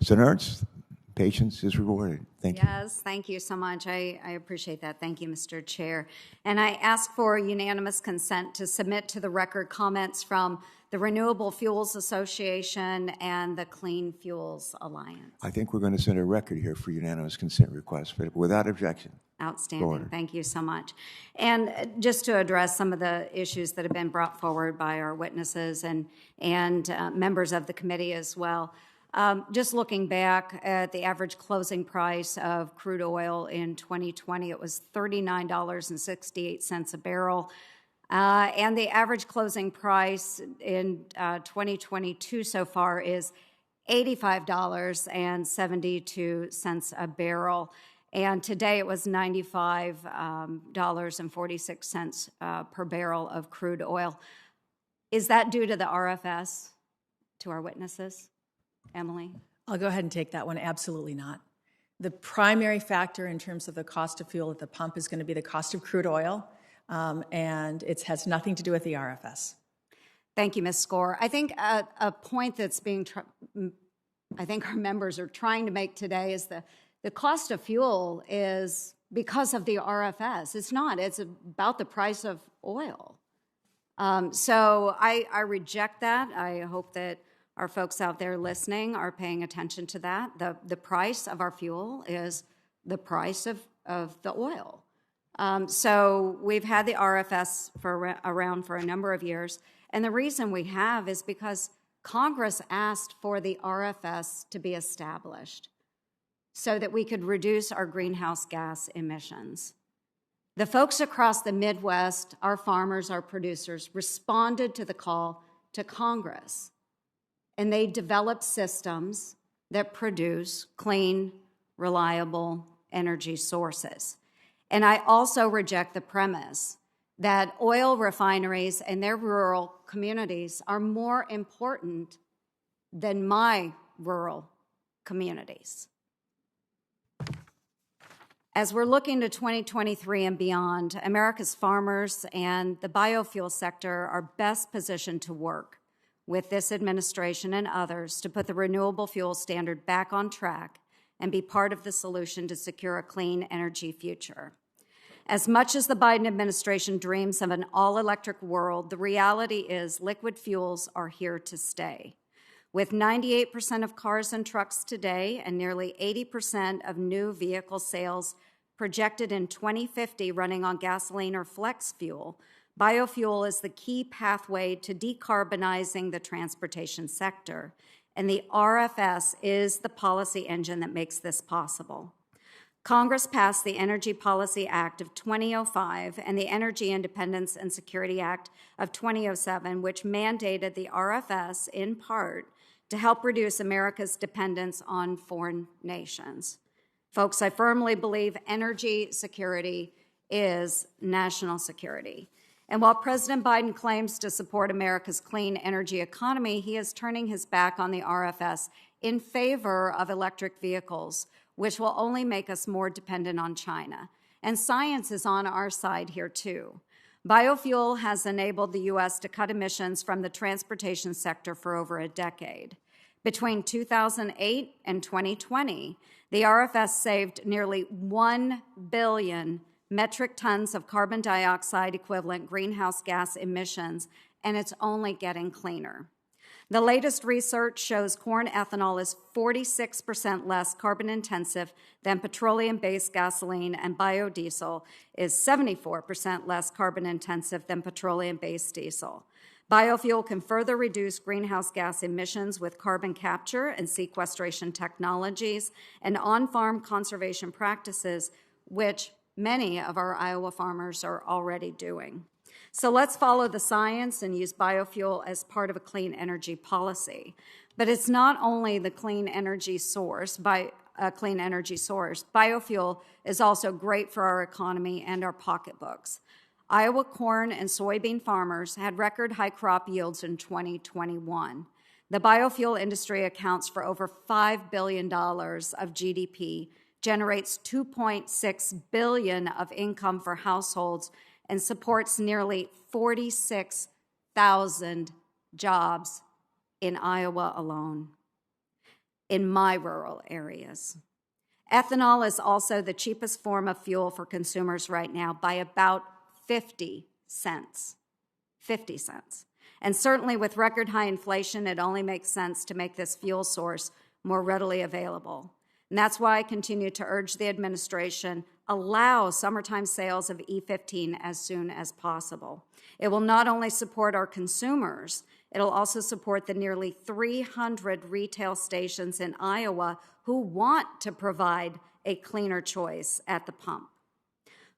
Senator Ernst, patience is rewarded. Thank you. Yes, thank you so much. I appreciate that. Thank you, Mr. Chair. And I ask for unanimous consent to submit to the record comments from the Renewable Fuels Association and the Clean Fuels Alliance. I think we're going to send a record here for unanimous consent request, but without objection. Outstanding. Thank you so much. And just to address some of the issues that have been brought forward by our witnesses and members of the committee as well. Just looking back at the average closing price of crude oil in 2020, it was $39.68 a barrel. And the average closing price in 2022 so far is $85.72 a barrel. And today it was $95.46 per barrel of crude oil. Is that due to the RFS, to our witnesses? Emily? I'll go ahead and take that one. Absolutely not. The primary factor in terms of the cost of fuel at the pump is going to be the cost of crude oil, and it has nothing to do with the RFS. Thank you, Ms. Score. I think a point that's I think our members are trying to make today is the cost of fuel is because of the RFS. It's not. It's about the price of oil. So I reject that. I hope that our folks out there listening are paying attention to that. The price of our fuel is the price of the oil. So we've had the RFS around for a number of years. And the reason we have is because Congress asked for the RFS to be established so that we could reduce our greenhouse gas emissions. The folks across the Midwest, our farmers, our producers, responded to the call to Congress. And they develop systems that produce clean, reliable energy sources. And I also reject the premise that oil refineries and their rural communities are more important than my rural communities. As we're looking to 2023 and beyond, America's farmers and the biofuel sector are best positioned to work with this administration and others to put the renewable fuel standard back on track and be part of the solution to secure a clean energy future. As much as the Biden administration dreams of an all-electric world, the reality is liquid fuels are here to stay. With 98% of cars and trucks today and nearly 80% of new vehicle sales projected in 2050 running on gasoline or flex fuel, biofuel is the key pathway to decarbonizing the transportation sector, and the RFS is the policy engine that makes this possible. Congress passed the Energy Policy Act of 2005 and the Energy Independence and Security Act of 2007, which mandated the RFS in part to help reduce America's dependence on foreign nations. Folks, I firmly believe energy security is national security. And while President Biden claims to support America's clean energy economy, he is turning his back on the RFS in favor of electric vehicles, which will only make us more dependent on China. And science is on our side here, too. Biofuel has enabled the U.S. to cut emissions from the transportation sector for over a decade. Between 2008 and 2020, the RFS saved nearly 1 billion metric tons of carbon dioxide equivalent greenhouse gas emissions, and it's only getting cleaner. The latest research shows corn ethanol is 46% less carbon intensive than petroleum-based gasoline, and biodiesel is 74% less carbon intensive than petroleum-based diesel. Biofuel can further reduce greenhouse gas emissions with carbon capture and sequestration technologies and on-farm conservation practices, which many of our Iowa farmers are already doing. So let's follow the science and use biofuel as part of a clean energy policy. But it's not only the clean energy source. Biofuel is also great for our economy and our pocketbooks. Iowa corn and soybean farmers had record high crop yields in 2021. The biofuel industry accounts for over $5 billion of GDP, generates $2.6 billion of income for households, and supports nearly 46,000 jobs in Iowa alone. in my rural areas. Ethanol is also the cheapest form of fuel for consumers right now by about 50 cents. 50 cents. And certainly with record high inflation, it only makes sense to make this fuel source more readily available. And that's why I continue to urge the administration, allow summertime sales of E15 as soon as possible. It will not only support our consumers, it'll also support the nearly 300 retail stations in Iowa who want to provide a cleaner choice at the pump.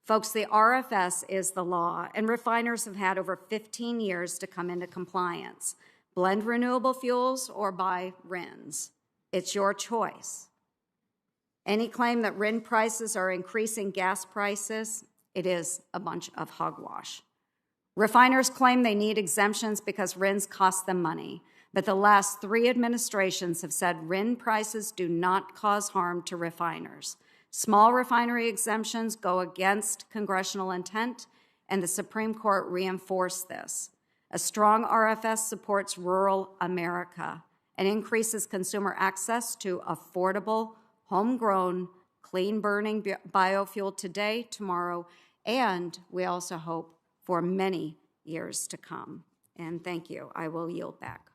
Folks, the RFS is the law, and refiners have had over 15 years to come into compliance. Blend renewable fuels or buy RINs. It's your choice. Any claim that RIN prices are increasing gas prices, it is a bunch of hogwash. Refiners claim they need exemptions because RINs cost them money, but the last 3 administrations have said RIN prices do not cause harm to refiners. Small refinery exemptions go against congressional intent, and the Supreme Court reinforced this. A strong RFS supports rural America and increases consumer access to affordable, homegrown, clean-burning biofuel today, tomorrow, and we also hope for many years to come. And thank you. I will yield back.